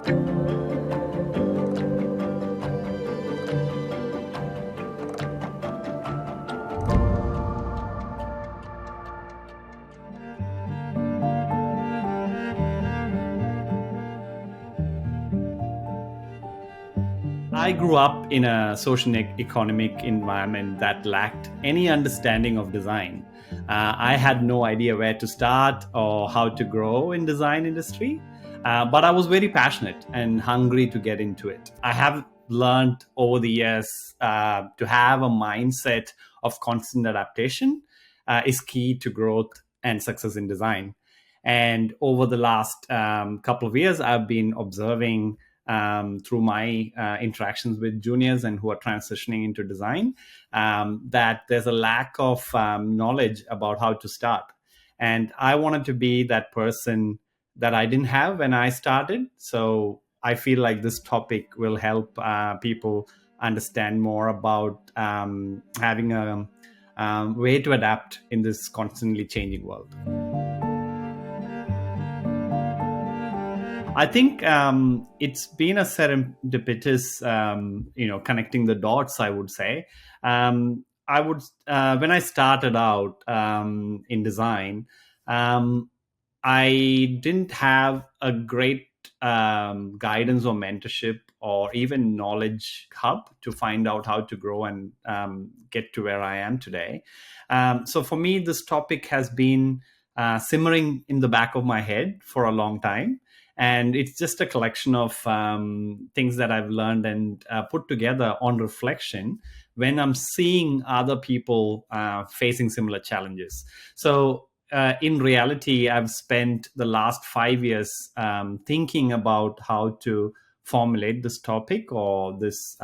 I grew up in a socio-economic environment that lacked any understanding of design. I had no idea where to start or how to grow in design industry, but I was very passionate and hungry to get into it. I have learned over the years to have a mindset of constant adaptation is key to growth and success in design. And over the last couple of years, I've been observing through my interactions with juniors and who are transitioning into design, that there's a lack of knowledge about how to start. And I wanted to be that person that I didn't have when I started. So I feel like this topic will help people understand more about having a way to adapt in this constantly changing world. I think it's been a serendipitous, connecting the dots, I would say. I would, when I started out in design, um, I didn't have a great guidance or mentorship or even knowledge hub to find out how to grow and get to where I am today. So for me, this topic has been simmering in the back of my head for a long time. And it's just a collection of things that I've learned and put together on reflection when I'm seeing other people facing similar challenges. So in reality, I've spent the last 5 years thinking about how to formulate this topic or this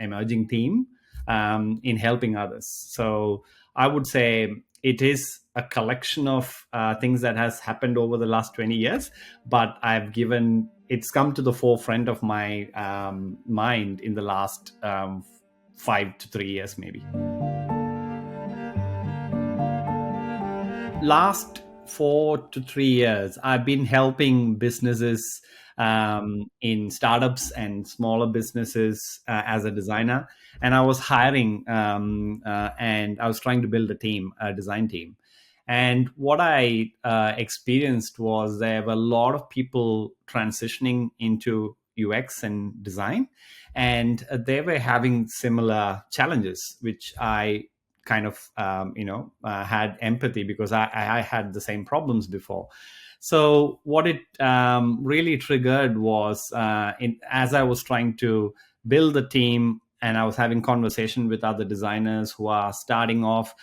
emerging theme in helping others. So I would say it is a collection of things that has happened over the last 20 years, but it's come to the forefront of my mind in the last 5 to 3 years, maybe. Last 4 to 3 years, I've been helping businesses in startups and smaller businesses as a designer. And I was hiring and I was trying to build a design team. And what I experienced was there were a lot of people transitioning into UX and design, and they were having similar challenges, which I kind of had empathy because I had the same problems before. So what it really triggered was as I was trying to build a team and I was having conversation with other designers who are starting off.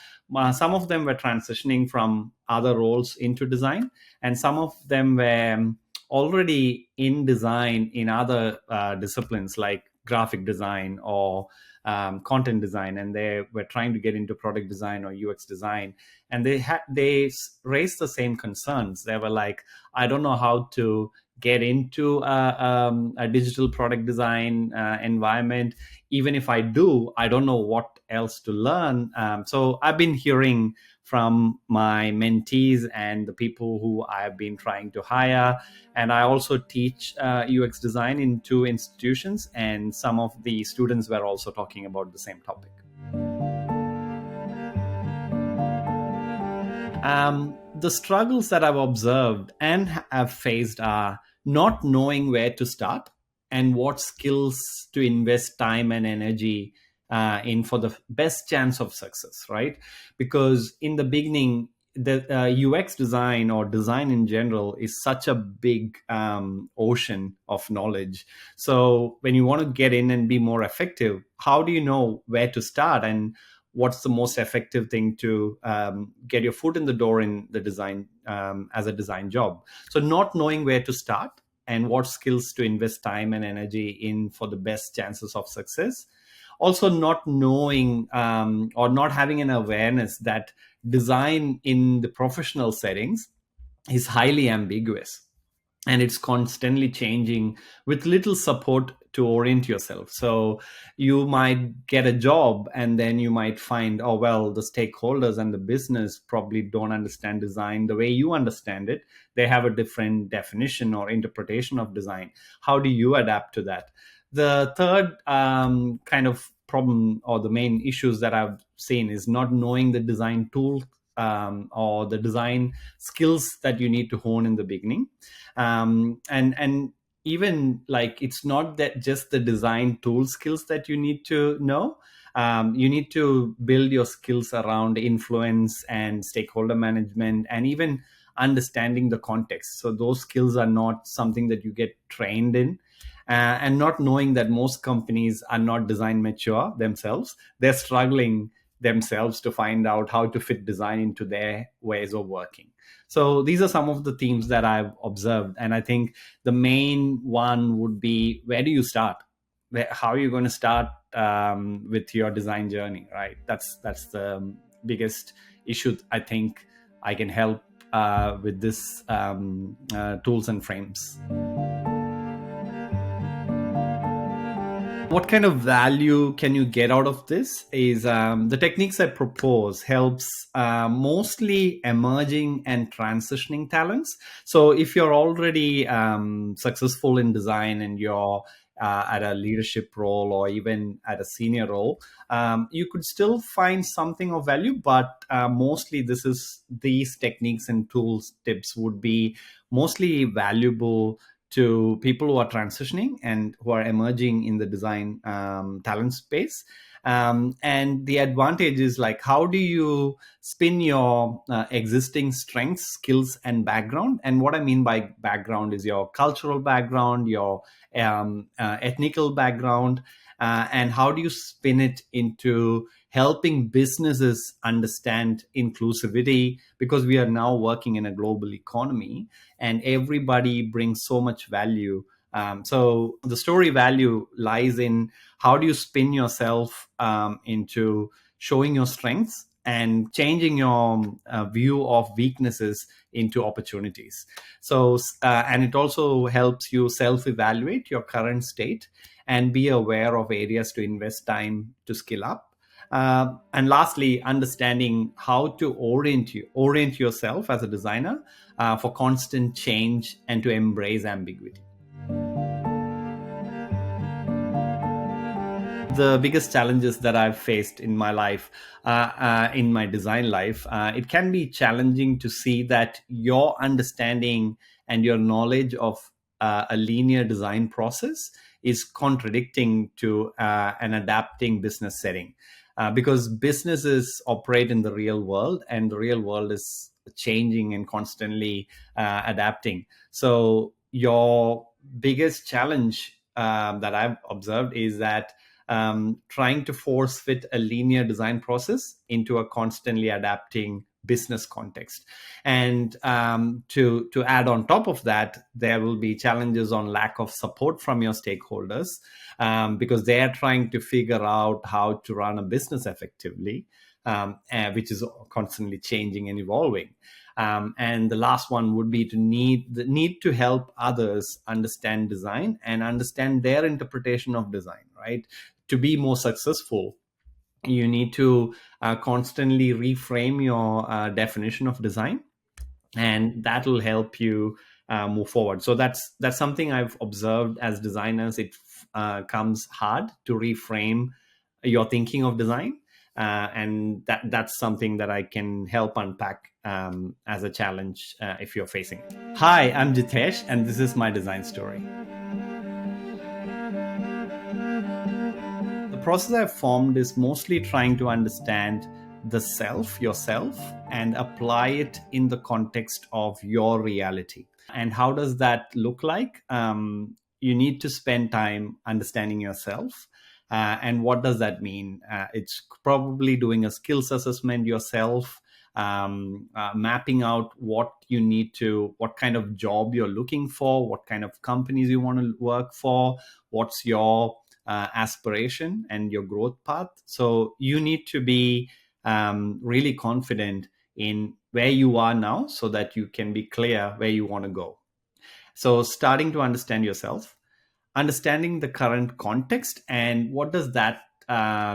Some of them were transitioning from other roles into design, and some of them were already in design in other disciplines like graphic design or content design, and they were trying to get into product design or UX design, and they raised the same concerns. They were like, I don't know how to get into a digital product design environment. Even if I do, I don't know what else to learn. So I've been hearing from my mentees and the people who I've been trying to hire. And I also teach UX design in 2 institutions, and some of the students were also talking about the same topic. The struggles that I've observed and have faced are not knowing where to start and what skills to invest time and energy in for the best chance of success, right? Because in the beginning, the UX design or design in general is such a big ocean of knowledge. So when you want to get in and be more effective, how do you know where to start and what's the most effective thing to get your foot in the door in the design as a design job? So not knowing where to start and what skills to invest time and energy in for the best chances of success. Also not knowing or not having an awareness that design in the professional settings is highly ambiguous and it's constantly changing with little support to orient yourself. So you might get a job and then you might find, oh, well, the stakeholders and the business probably don't understand design the way you understand it. They have a different definition or interpretation of design. How do you adapt to that? The third kind of problem, or the main issues that I've seen, is not knowing the design tool or the design skills that you need to hone in the beginning. And even like, it's not that just the design tool skills that you need to know. You need to build your skills around influence and stakeholder management, and even understanding the context. So those skills are not something that you get trained in. And not knowing that most companies are not design mature themselves. They're struggling themselves to find out how to fit design into their ways of working. So these are some of the themes that I've observed. And I think the main one would be, where do you start? How are you going to start with your design journey, right? That's the biggest issue. I think I can help with this tools and frames. What kind of value can you get out of this is, the techniques I propose helps mostly emerging and transitioning talents. So if you're already successful in design and you're at a leadership role or even at a senior role, you could still find something of value. But mostly these techniques and tools tips would be mostly valuable to people who are transitioning and who are emerging in the design talent space. And the advantage is, like, how do you spin your existing strengths, skills, and background? And what I mean by background is your cultural background, your ethnical background, and how do you spin it into helping businesses understand inclusivity, because we are now working in a global economy and everybody brings so much value. So the story value lies in, how do you spin yourself into showing your strengths and changing your view of weaknesses into opportunities. So, and it also helps you self-evaluate your current state and be aware of areas to invest time to skill up. And lastly, understanding how to orient yourself as a designer for constant change and to embrace ambiguity. The biggest challenges that I've faced in my life, in my design life, it can be challenging to see that your understanding and your knowledge of a linear design process is contradicting to an adapting business setting. Because businesses operate in the real world, and the real world is changing and constantly adapting. So your biggest challenge that I've observed is that trying to force fit a linear design process into a constantly adapting business context. And to add on top of that, there will be challenges on lack of support from your stakeholders, because they are trying to figure out how to run a business effectively, which is constantly changing and evolving. And the last one would be the need to help others understand design and understand their interpretation of design, right? To be more successful, you need to constantly reframe your definition of design, and that will help you move forward. So that's something I've observed as designers. It comes hard to reframe your thinking of design, and that's something that I can help unpack as a challenge if you're facing it. Hi, I'm Jithesh, and this is my design story. The process I've formed is mostly trying to understand yourself, and apply it in the context of your reality. And how does that look like? You need to spend time understanding yourself. And what does that mean? It's probably doing a skills assessment yourself, mapping out what kind of job you're looking for, what kind of companies you want to work for, what's your aspiration and your growth path. So you need to be really confident in where you are now, so that you can be clear where you want to go. So starting to understand yourself, understanding the current context. And what does that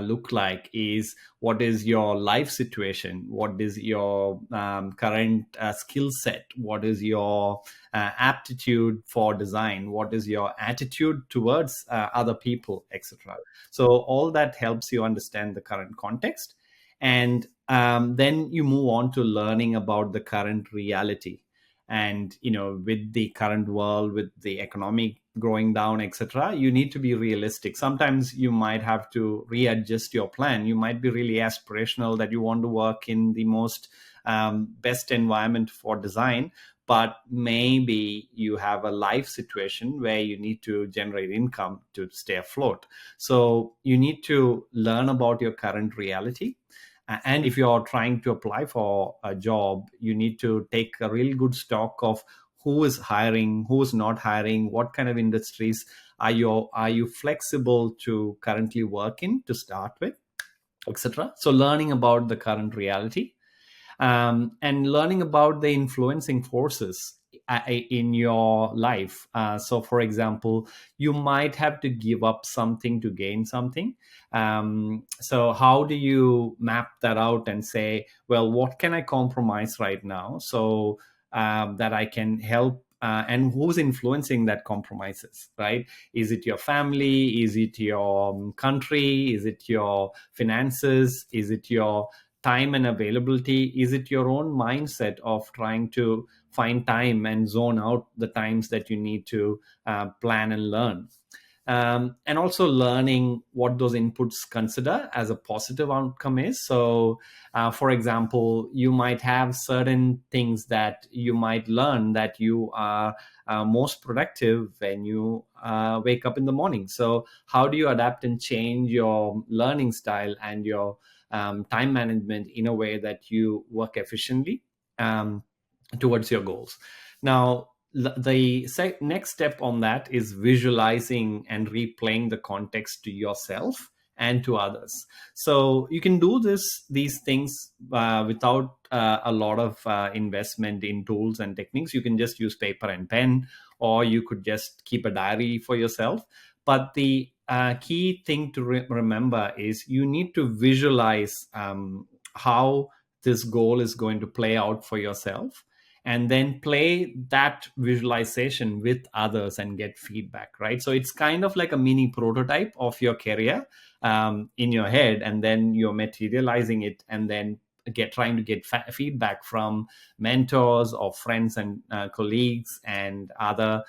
look like is, what is your life situation, what is your current skill set, what is your aptitude for design, what is your attitude towards other people, etc. So all that helps you understand the current context. And then you move on to learning about the current reality. And with the current world, with the economic growing down, etc., you need to be realistic. Sometimes you might have to readjust your plan. You might be really aspirational that you want to work in the most best environment for design, but maybe you have a life situation where you need to generate income to stay afloat. So you need to learn about your current reality. And if you're trying to apply for a job, you need to take a real good stock of who is hiring, who is not hiring, what kind of industries are you flexible to currently work in to start with, etc. So learning about the current reality, and learning about the influencing forces in your life. So, for example, you might have to give up something to gain something. So, how do you map that out and say, well, what can I compromise right now so that I can help? And who's influencing that compromises, right? Is it your family? Is it your country? Is it your finances? Is it your time and availability? Is it your own mindset of trying to find time and zone out the times that you need to plan and learn? And also learning what those inputs consider as a positive outcome is. So, for example, you might have certain things that you might learn that you are most productive when you wake up in the morning. So, how do you adapt and change your learning style and your time management in a way that you work efficiently um, towards your goals? Now, the next step on that is visualizing and replaying the context to yourself and to others. So you can do these things without a lot of investment in tools and techniques. You can just use paper and pen, or you could just keep a diary for yourself. But the key thing to remember is you need to visualize how this goal is going to play out for yourself, and then play that visualization with others and get feedback, right? So it's kind of like a mini prototype of your career in your head, and then you're materializing it, and then trying to get feedback from mentors or friends and colleagues and other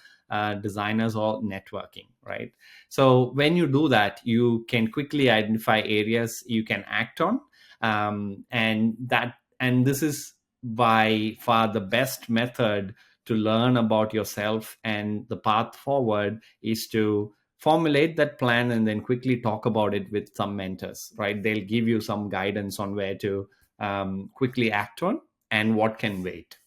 designers or networking, right? So when you do that, you can quickly identify areas you can act on, and this is by far the best method to learn about yourself. And the path forward is to formulate that plan and then quickly talk about it with some mentors, right? They'll give you some guidance on where to quickly act on and what can wait.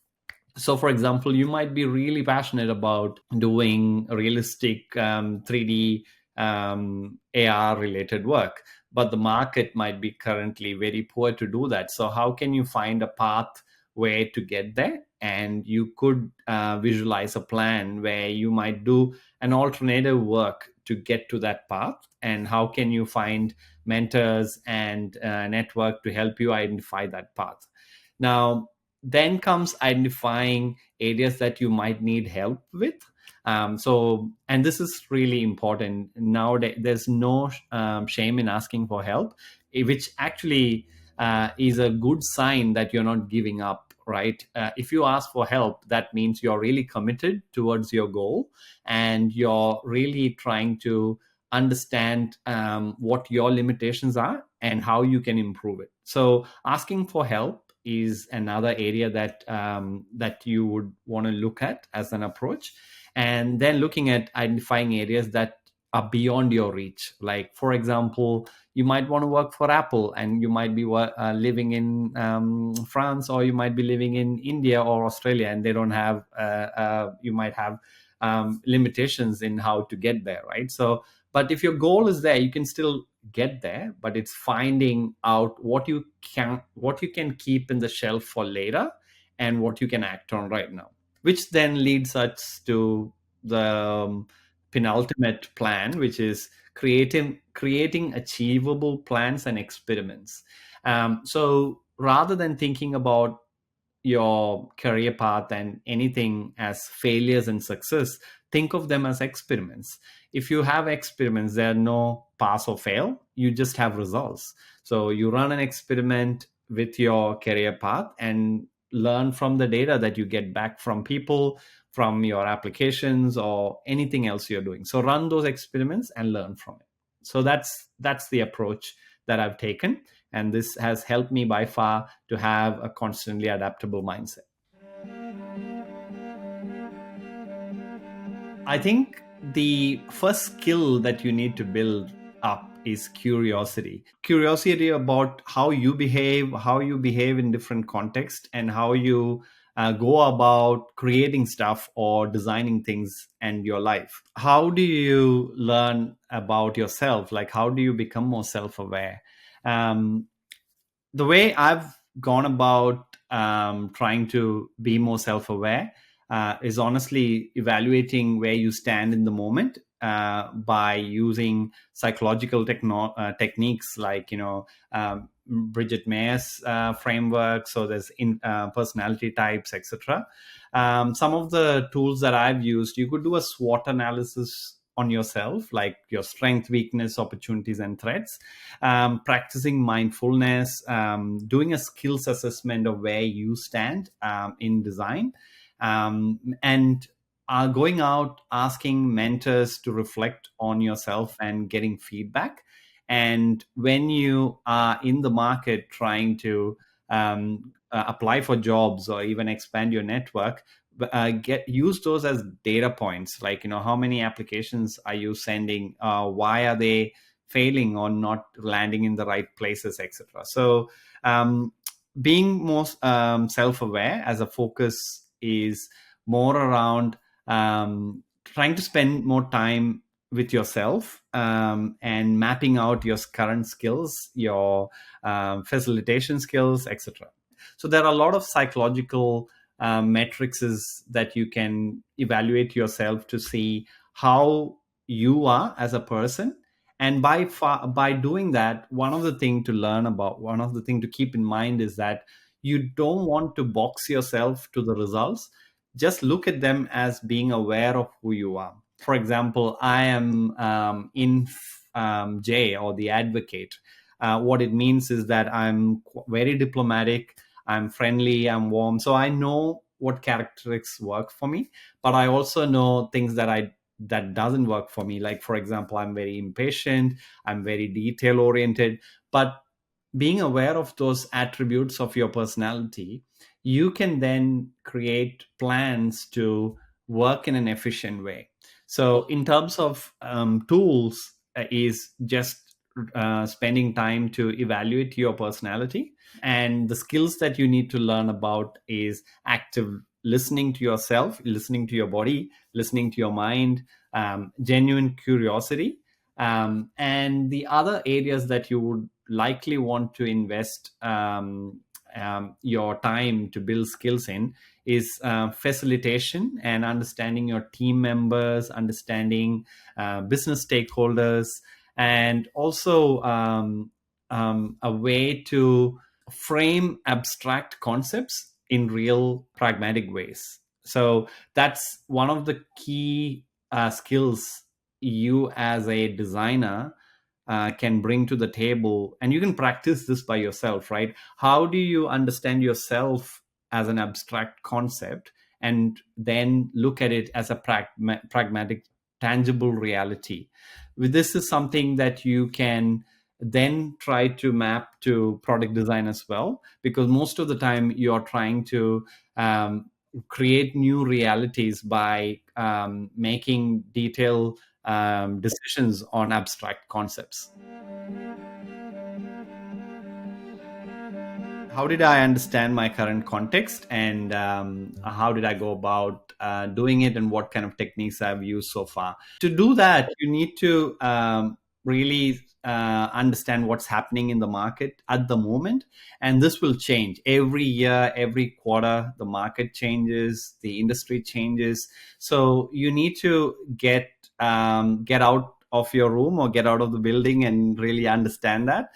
So, for example, you might be really passionate about doing realistic 3D AR related work, but the market might be currently very poor to do that. So how can you find a path where to get there? And you could visualize a plan where you might do an alternative work to get to that path. And how can you find mentors and network to help you identify that path? Now, then comes identifying areas that you might need help with. And this is really important. Nowadays, there's no shame in asking for help, which actually is a good sign that you're not giving up, right? If you ask for help, that means you're really committed towards your goal, and you're really trying to understand what your limitations are and how you can improve it. So asking for help is another area that you would want to look at as an approach. And then looking at identifying areas that are beyond your reach. Like, for example, you might want to work for Apple, and you might be living in France, or you might be living in India or Australia, and they don't have you might have limitations in how to get there, right? So, but if your goal is there, you can still get there, but it's finding out what you can keep in the shelf for later, and what you can act on right now, which then leads us to the penultimate plan, which is creating achievable plans and experiments. So rather than thinking about your career path and anything as failures and success, think of them as experiments. If you have experiments, there are no pass or fail, you just have results. So you run an experiment with your career path and learn from the data that you get back from people, from your applications, or anything else you're doing. So run those experiments and learn from it. So that's the approach that I've taken, and this has helped me by far to have a constantly adaptable mindset. I think the first skill that you need to build up is curiosity. Curiosity about how you behave in different contexts, and how you go about creating stuff or designing things and your life. How do you learn about yourself? Like, how do you become more self aware? Um, the way I've gone about trying to be more self aware is honestly evaluating where you stand in the moment by using psychological techniques like, Bridget Mayer's framework. So there's personality types, etc. Some of the tools that I've used, you could do a SWOT analysis on yourself, like your strength, weakness, opportunities, and threats. Practicing mindfulness, doing a skills assessment of where you stand in design, and going out asking mentors to reflect on yourself and getting feedback. And when you are in the market trying to apply for jobs or even expand your network, get use those as data points, like, how many applications are you sending, why are they failing or not landing in the right places, etc. So being more self-aware as a focus is more around trying to spend more time with yourself, and mapping out your current skills, your facilitation skills, etc. So there are a lot of psychological metrics that you can evaluate yourself to see how you are as a person. And by doing that, one of the thing to keep in mind is that you don't want to box yourself to the results. Just look at them as being aware of who you are. For example, I am in J, or the advocate. What it means is that I'm very diplomatic, I'm friendly, I'm warm. So I know what characteristics work for me, but I also know things that doesn't work for me. Like, for example, I'm very impatient, I'm very detail oriented. But being aware of those attributes of your personality, you can then create plans to work in an efficient way. So in terms of tools, is just spending time to evaluate your personality. And the skills that you need to learn about is active listening to yourself, listening to your body, listening to your mind, genuine curiosity. And the other areas that you would likely want to invest your time to build skills in is facilitation and understanding your team members, understanding business stakeholders, and also a way to frame abstract concepts in real pragmatic ways. So that's one of the key skills you as a designer can bring to the table. And you can practice this by yourself, right? How do you understand yourself as an abstract concept, and then look at it as a pragmatic, tangible reality? This is something that you can then try to map to product design as well, because most of the time you're trying to create new realities by making detailed decisions on abstract concepts. How did I understand my current context, and how did I go about doing it, and what kind of techniques I've used so far? To do that, you need to really understand what's happening in the market at the moment. And this will change every year, every quarter. The market changes, the industry changes. So you need to get get out of your room or get out of the building and really understand that.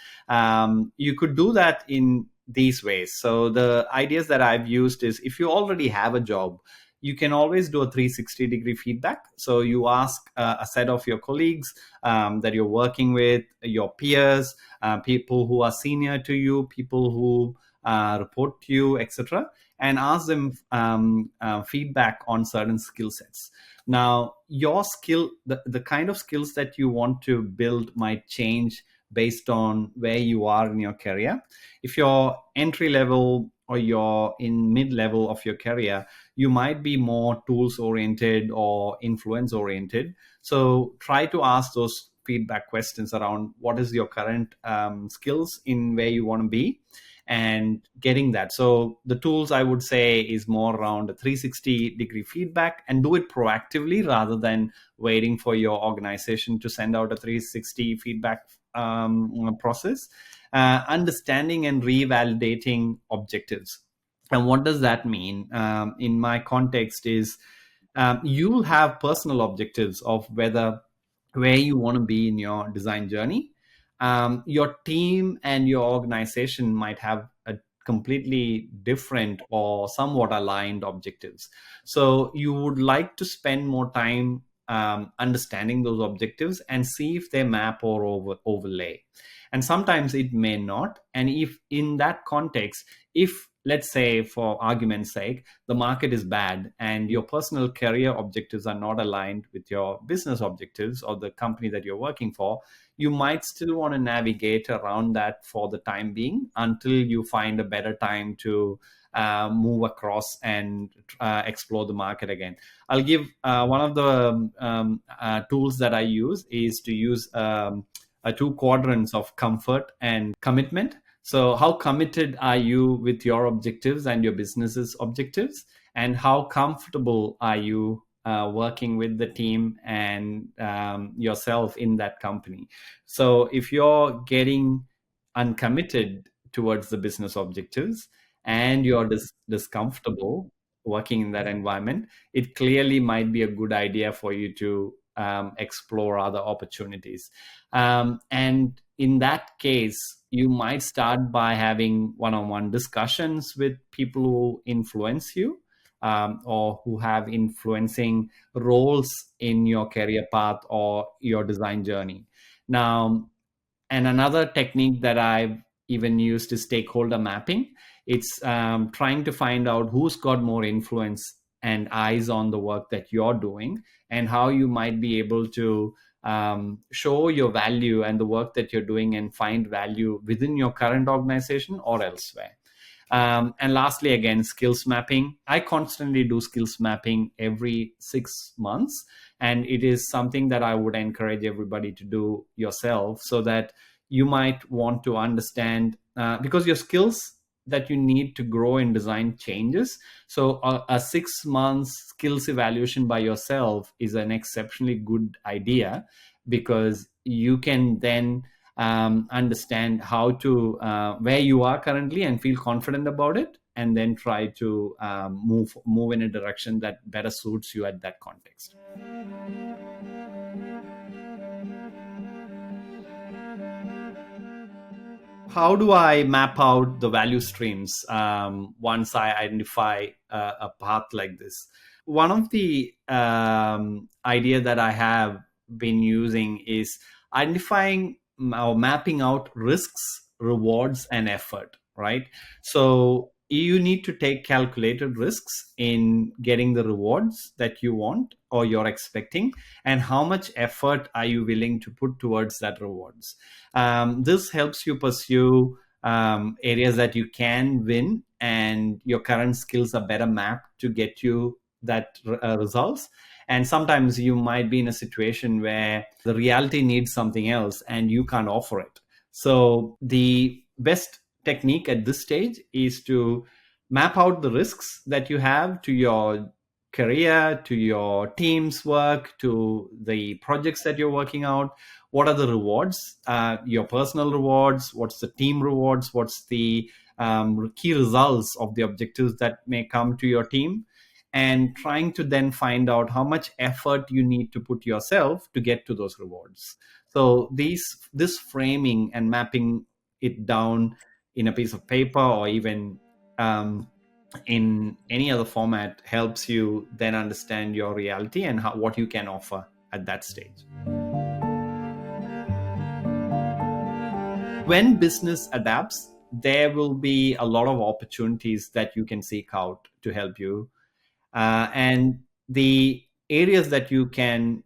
You could do that in these ways. So the ideas that I've used is, if you already have a job, you can always do a 360-degree feedback. So you ask a set of your colleagues that you're working with, your peers, people who are senior to you, people who report to you, etc., and ask them feedback on certain skill sets. Now, your skill, the kind of skills that you want to build might change based on where you are in your career. If you're entry level or you're in mid level of your career, you might be more tools oriented or influence oriented. So try to ask those feedback questions around what is your current skills in where you want to be, and getting that. So the tools, I would say, is more around a 360-degree feedback, and do it proactively rather than waiting for your organization to send out a 360 feedback process. Understanding and revalidating objectives. And what does that mean? In my context is, you'll have personal objectives of where you want to be in your design journey. Your team and your organization might have a completely different or somewhat aligned objectives. So you would like to spend more time understanding those objectives and see if they map or overlay. And sometimes it may not. And if in that context, if, let's say, for argument's sake, the market is bad and your personal career objectives are not aligned with your business objectives or the company that you're working for, you might still want to navigate around that for the time being until you find a better time to move across and explore the market again. I'll give one of the tools that I use is to use two quadrants of comfort and commitment. So how committed are you with your objectives and your business's objectives? And how comfortable are you working with the team and yourself in that company? So if you're getting uncommitted towards the business objectives and you're discomfortable working in that environment, it clearly might be a good idea for you to explore other opportunities. And in that case, you might start by having one-on-one discussions with people who influence you, or who have influencing roles in your career path or your design journey. Now, and another technique that I've even used is stakeholder mapping. It's trying to find out who's got more influence and eyes on the work that you're doing, and how you might be able to show your value and the work that you're doing and find value within your current organization or elsewhere. And lastly, again, skills mapping. I constantly do skills mapping every 6 months. And it is something that I would encourage everybody to do yourself, so that you might want to understand, because your skills that you need to grow in design changes. So a 6 months skills evaluation by yourself is an exceptionally good idea, because you can then understand how to where you are currently and feel confident about it, and then try to move in a direction that better suits you at that context. How do I map out the value streams once I identify a path like this? One of the idea that I have been using is identifying or mapping out risks, rewards, and effort, right? So you need to take calculated risks in getting the rewards that you want or you're expecting, and how much effort are you willing to put towards that rewards. This helps you pursue areas that you can win, and your current skills are better mapped to get you that results. And sometimes you might be in a situation where the reality needs something else and you can't offer it. So the best technique at this stage is to map out the risks that you have to your career, to your team's work, to the projects that you're working out. What are the rewards, your personal rewards? What's the team rewards? What's the key results of the objectives that may come to your team? and trying to then find out how much effort you need to put yourself to get to those rewards. So this framing and mapping it down in a piece of paper, or even in any other format, helps you then understand your reality and what you can offer at that stage. When business adapts, there will be a lot of opportunities that you can seek out to help you. And the areas that you can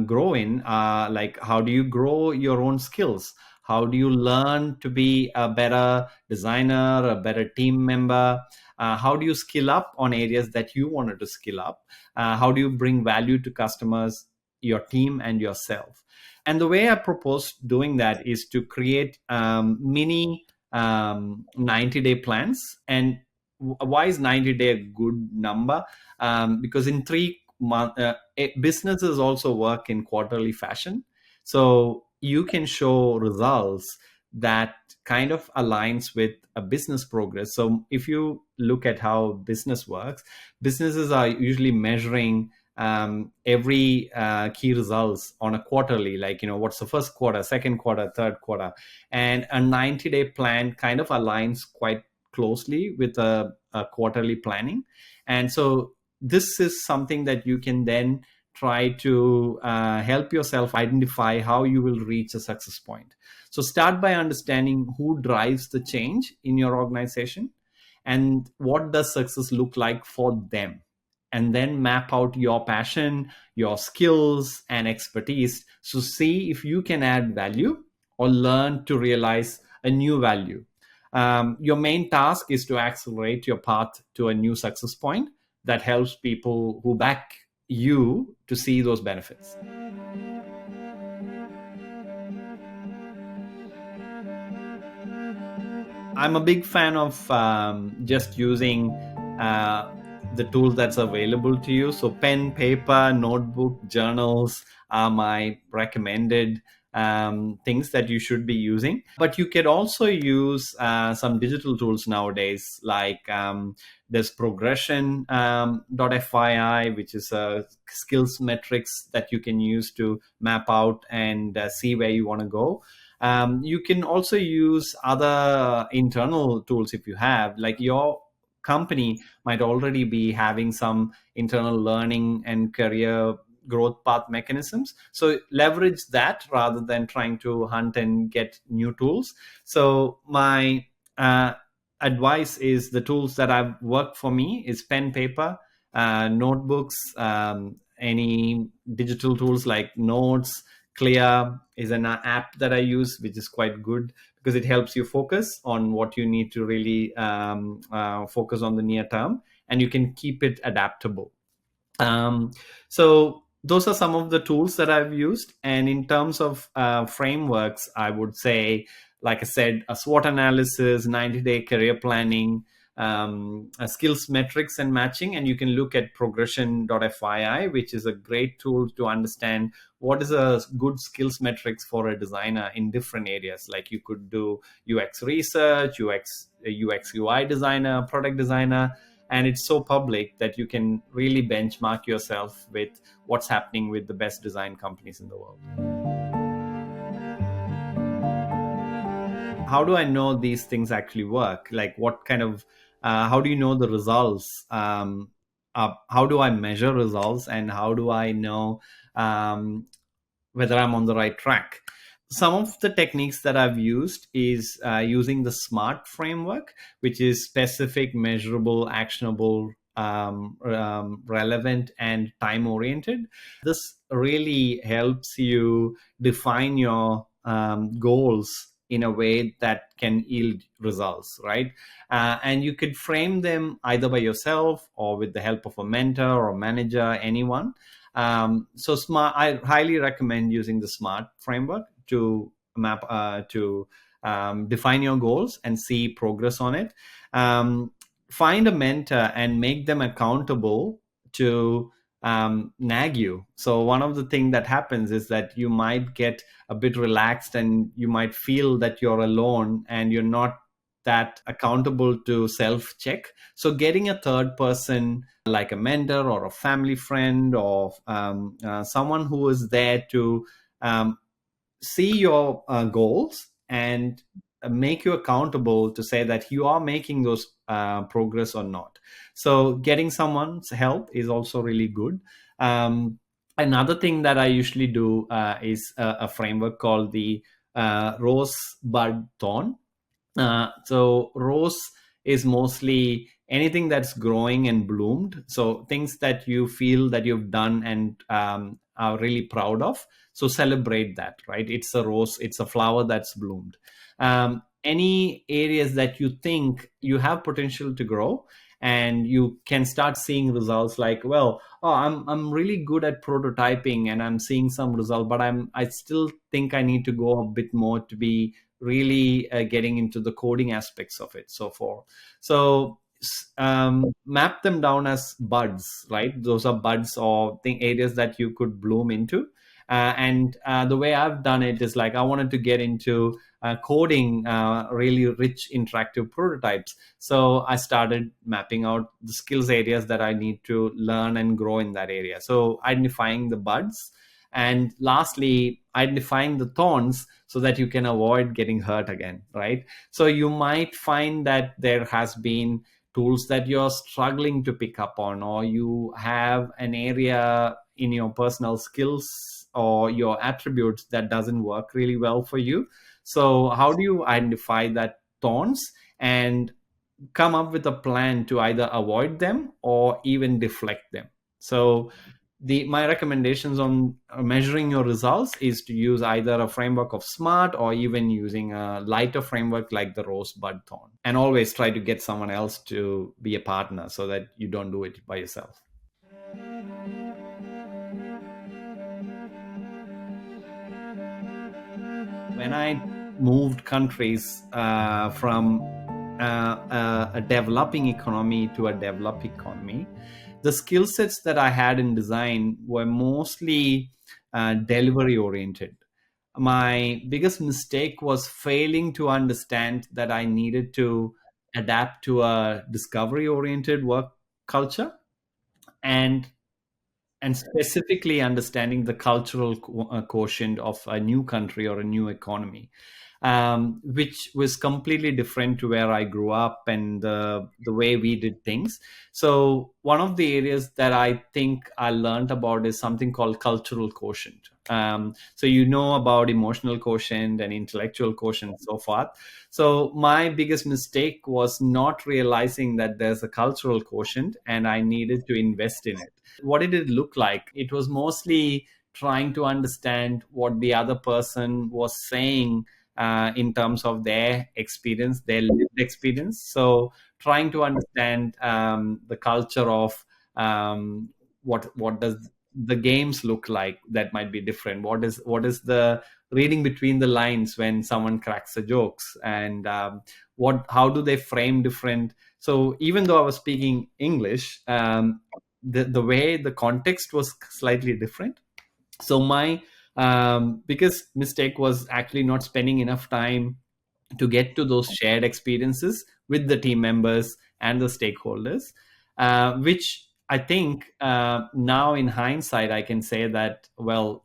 grow in are like, how do you grow your own skills? How do you learn to be a better designer, a better team member? How do you skill up on areas that you wanted to skill up? How do you bring value to customers, your team, and yourself? And the way I propose doing that is to create mini 90-day plans. And why is 90-day a good number? Because in 3 months, businesses also work in quarterly fashion. So you can show results that kind of aligns with a business progress. So if you look at how business works, businesses are usually measuring every key results on a quarterly, like, what's the first quarter, second quarter, third quarter. And a 90-day plan kind of aligns quite closely with a quarterly planning. And so this is something that you can then try to help yourself identify how you will reach a success point. So start by understanding who drives the change in your organization and what does success look like for them. And then map out your passion, your skills, and expertise. So see if you can add value or learn to realize a new value. Your main task is to accelerate your path to a new success point that helps people who back you to see those benefits. I'm a big fan of just using the tools that's available to you. So pen, paper, notebook, journals are my recommended things that you should be using. But you could also use some digital tools nowadays, like there's progression .fyi, which is a skills metrics that you can use to map out and see where you want to go. You can also use other internal tools if you have, like your company might already be having some internal learning and career growth path mechanisms. So leverage that rather than trying to hunt and get new tools. So my advice is the tools that have worked for me is pen, paper, notebooks, any digital tools like Notes. Clear is an app that I use, which is quite good because it helps you focus on what you need to really focus on the near term, and you can keep it adaptable. So those are some of the tools that I've used. And in terms of frameworks, I would say, like I said, a SWOT analysis, 90-day career planning, skills metrics and matching. And you can look at progression.fyi, which is a great tool to understand what is a good skills metrics for a designer in different areas. Like you could do UX research, UX UI designer, product designer. And it's so public that you can really benchmark yourself with what's happening with the best design companies in the world. How do I know these things actually work? Like what kind of, how do you know the results? How do I measure results? And how do I know whether I'm on the right track? Some of the techniques that I've used is using the SMART framework, which is specific, measurable, actionable, relevant, and time oriented. This really helps you define your goals in a way that can yield results, right? And you could frame them either by yourself or with the help of a mentor or manager, anyone. So SMART, I highly recommend using the SMART framework to map to define your goals and see progress on it. Find a mentor and make them accountable to nag you. So one of the things that happens is that you might get a bit relaxed and you might feel that you're alone and you're not that accountable to self check. So getting a third person like a mentor or a family friend or someone who is there to um, see your goals and make you accountable to say that you are making those progress or not. So getting someone's help is also really good. Another thing that I usually do is a framework called the rose bud thorn. So rose is mostly anything that's growing and bloomed. So things that you feel that you've done and are really proud of. So celebrate that, right? It's a rose, it's a flower that's bloomed. Any areas that you think you have potential to grow, and you can start seeing results like, well, oh, I'm really good at prototyping and I'm seeing some result, but I still think I need to go a bit more to be really getting into the coding aspects of it, so forth. So map them down as buds, right? Those are buds or areas that you could bloom into. And the way I've done it is like I wanted to get into coding really rich interactive prototypes. So I started mapping out the skills areas that I need to learn and grow in that area. So identifying the buds, and lastly identifying the thorns so that you can avoid getting hurt again, right? So you might find that there has been tools that you're struggling to pick up on, or you have an area in your personal skills or your attributes that doesn't work really well for you. So how do you identify that thorns and come up with a plan to either avoid them or even deflect them? So the my recommendations on measuring your results is to use either a framework of smart or even using a lighter framework like the rosebud thorn, and always try to get someone else to be a partner so that you don't do it by yourself. When I moved countries from a developing economy to a developed economy, the skill sets that I had in design were mostly delivery oriented. My biggest mistake was failing to understand that I needed to adapt to a discovery oriented work culture, and specifically understanding the cultural quotient of a new country or a new economy, which was completely different to where I grew up and the way we did things. So one of the areas that I think I learned about is something called cultural quotient. So you know about emotional quotient and intellectual quotient and so forth. So my biggest mistake was not realizing that there's a cultural quotient and I needed to invest in it. What did it look like? It was mostly trying to understand what the other person was saying in terms of their experience, their lived experience. So trying to understand the culture of what does the games look like that might be different. What is the reading between the lines when someone cracks the jokes, and what how do they frame different. So even though I was speaking English, the way the context was slightly different. So my biggest mistake was actually not spending enough time to get to those shared experiences with the team members and the stakeholders, which I think now in hindsight I can say that, well,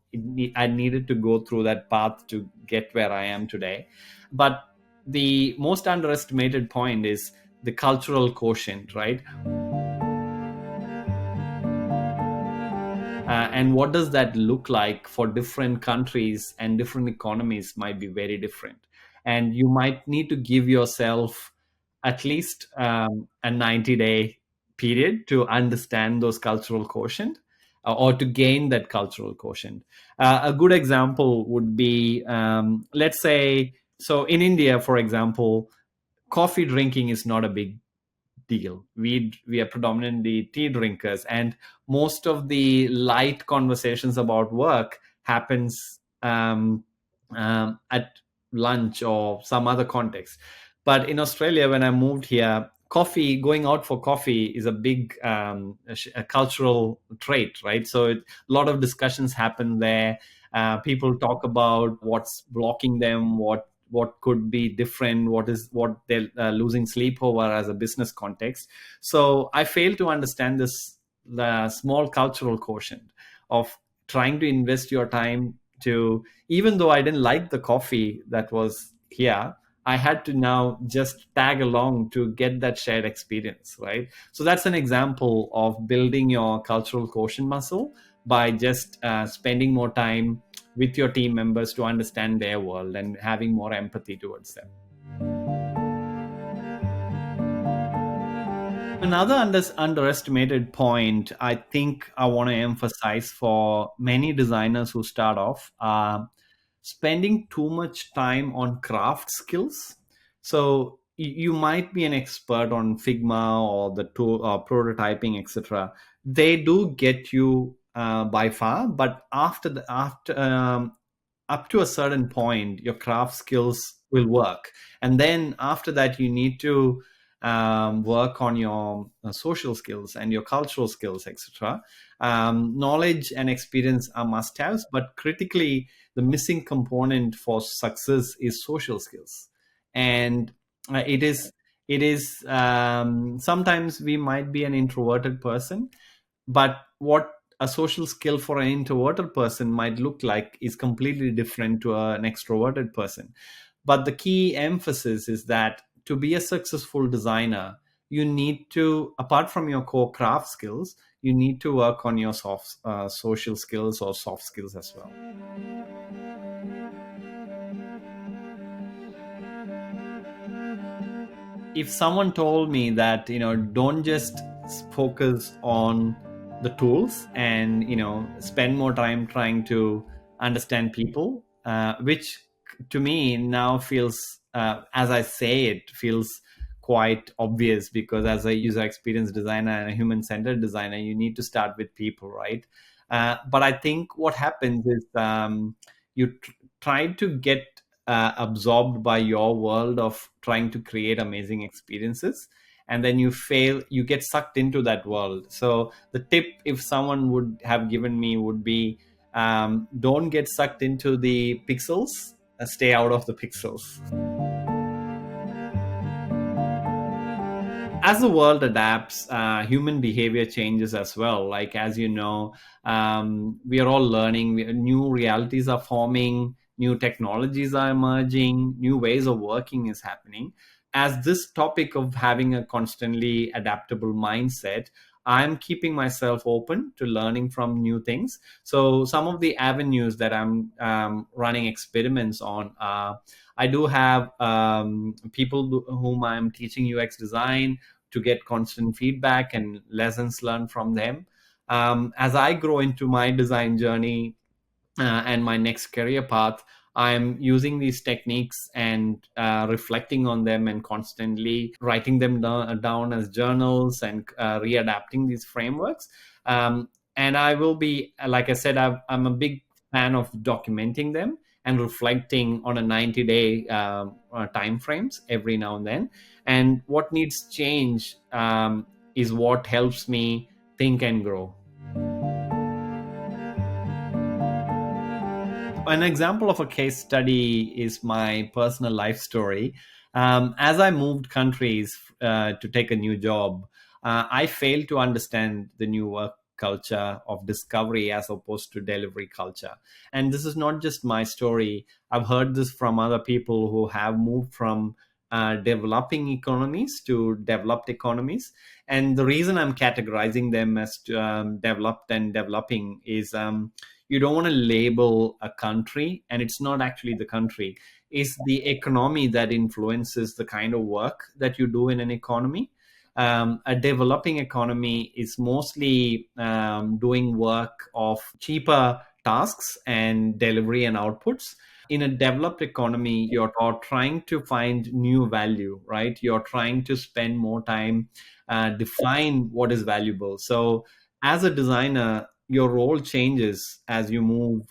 I needed to go through that path to get where I am today. But the most underestimated point is the cultural quotient, right? And what does that look like for different countries, and different economies might be very different, and you might need to give yourself at least a 90-day period to understand those cultural quotient, or to gain that cultural quotient. A good example would be, let's say, so in India, for example, coffee drinking is not a big deal. We are predominantly tea drinkers, and most of the light conversations about work happens at lunch or some other context. But in Australia, when I moved here, going out for coffee is a big a cultural trait, right? So a lot of discussions happen there. People talk about what's blocking them, what could be different, what they're losing sleep over as a business context. So I fail to understand this, the small cultural quotient of trying to invest your time to, even though I didn't like the coffee that was here, I had to now just tag along to get that shared experience, right? So that's an example of building your cultural quotient muscle by just spending more time with your team members to understand their world and having more empathy towards them. Another underestimated point I think I want to emphasize for many designers who start off are spending too much time on craft skills. So you might be an expert on Figma or the tool prototyping, etc. They do get you by far, but after up to a certain point, your craft skills will work. And then after that, you need to work on your social skills and your cultural skills, etc. Knowledge and experience are must haves, but critically, the missing component for success is social skills. And it is sometimes we might be an introverted person, but what a social skill for an introverted person might look like is completely different to an extroverted person. But the key emphasis is that to be a successful designer, you need to, apart from your core craft skills, you need to work on your soft social skills or soft skills as well. If someone told me that, don't just focus on the tools and spend more time trying to understand people, which to me now feels, as I say it, feels quite obvious, because as a user experience designer and a human centered designer, you need to start with people, right? But I think what happens is, you try to get absorbed by your world of trying to create amazing experiences, and then you fail, you get sucked into that world. So the tip, if someone would have given me, would be, don't get sucked into the pixels, stay out of the pixels. As the world adapts, human behavior changes as well. Like, as you know, we are all learning. New realities are forming, new technologies are emerging, new ways of working is happening. As this topic of having a constantly adaptable mindset, I'm keeping myself open to learning from new things. So some of the avenues that I'm running experiments on are, I do have people whom I'm teaching UX design to get constant feedback and lessons learned from them. As I grow into my design journey and my next career path, I'm using these techniques and reflecting on them and constantly writing them down as journals and readapting these frameworks. And I will be, like I said, I'm a big fan of documenting them and reflecting on a 90-day time frames every now and then. And what needs change is what helps me think and grow. An example of a case study is my personal life story. As I moved countries to take a new job, I failed to understand the new work culture of discovery as opposed to delivery culture. And this is not just my story. I've heard this from other people who have moved from developing economies to developed economies. And the reason I'm categorizing them as developed and developing is, you don't want to label a country, and it's not actually the country. It's the economy that influences the kind of work that you do in an economy. A developing economy is mostly doing work of cheaper tasks and delivery and outputs. In a developed economy, you're trying to find new value, right? You're trying to spend more time, define what is valuable. So as a designer, your role changes as you move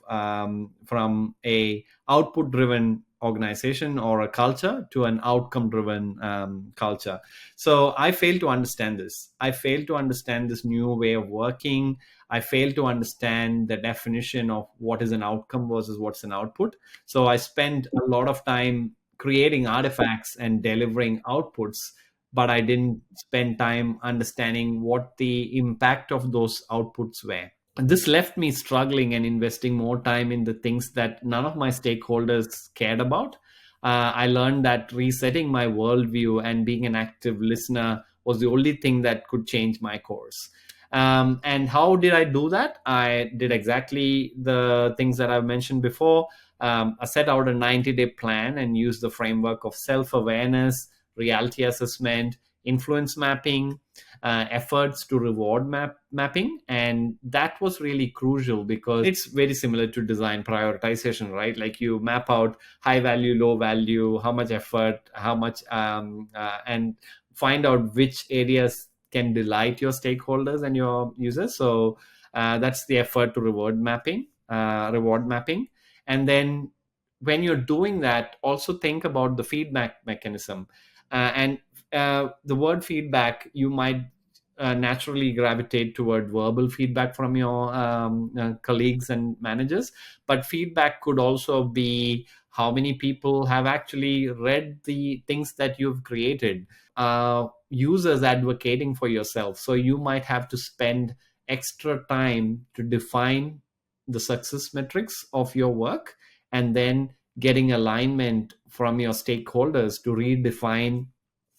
from a output driven organization or a culture to an outcome driven culture. So I fail to understand this. I fail to understand this new way of working. I fail to understand the definition of what is an outcome versus what's an output. So I spend a lot of time creating artifacts and delivering outputs, but I didn't spend time understanding what the impact of those outputs were. This left me struggling and investing more time in the things that none of my stakeholders cared about. I learned that resetting my worldview and being an active listener was the only thing that could change my course. And how did I do that? I did exactly the things that I've mentioned before. I set out a 90-day plan and used the framework of self awareness, reality assessment, influence mapping, efforts to reward mapping. And that was really crucial because it's very similar to design prioritization, right? Like you map out high value, low value, how much effort, how much, and find out which areas can delight your stakeholders and your users. So that's the effort to reward mapping. And then when you're doing that, also think about the feedback mechanism. And the word feedback, you might naturally gravitate toward verbal feedback from your colleagues and managers, but feedback could also be how many people have actually read the things that you've created, users advocating for yourself. So you might have to spend extra time to define the success metrics of your work, and then getting alignment from your stakeholders to redefine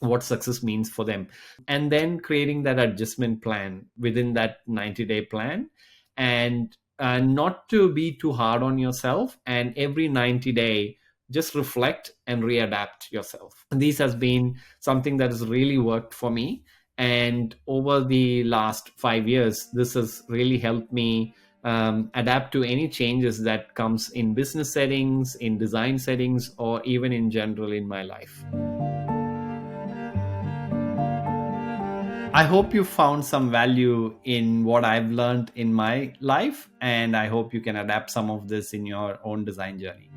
what success means for them, and then creating that adjustment plan within that 90-day plan. And not to be too hard on yourself, and every 90-day just reflect and readapt yourself. And this has been something that has really worked for me, and over the last 5 years this has really helped me adapt to any changes that comes in business settings, in design settings, or even in general in my life. I hope you found some value in what I've learned in my life, and I hope you can adapt some of this in your own design journey.